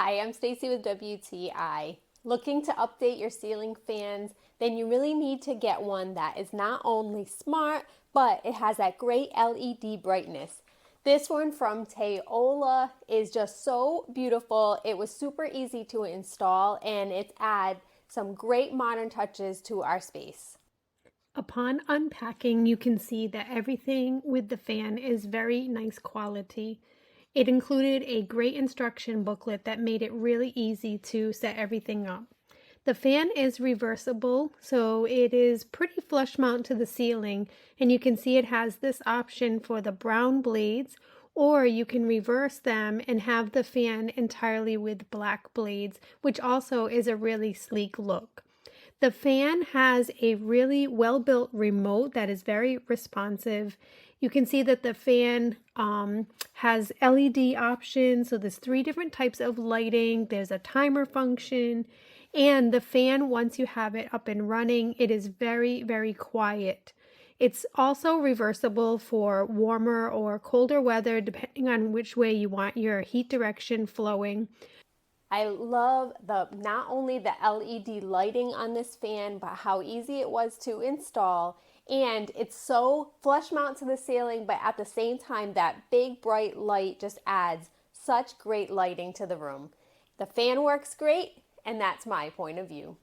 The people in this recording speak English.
Hi, I'm Stacy with WTI. Looking to update your ceiling fans? Then you really need to get one that is not only smart, but it has that great LED brightness. This one from TALOYA is just so beautiful. It was super easy to install and it adds some great modern touches to our space. Upon unpacking, you can see that everything with the fan is very nice quality. It included a great instruction booklet that made it really easy to set everything up. The fan is reversible, so it is pretty flush mount to the ceiling, and you can see it has this option for the brown blades, or you can reverse them and have the fan entirely with black blades, which also is a really sleek look. The fan has a really well-built remote that is very responsive. You can see that the fan has LED options, so there's 3 different types of lighting. There's a timer function, and the fan, once you have it up and running, it is very, very quiet. It's also reversible for warmer or colder weather, depending on which way you want your heat direction flowing. I love not only the LED lighting on this fan, but how easy it was to install. And it's so flush mount to the ceiling, but at the same time, that big bright light just adds such great lighting to the room. The fan works great, and that's my point of view.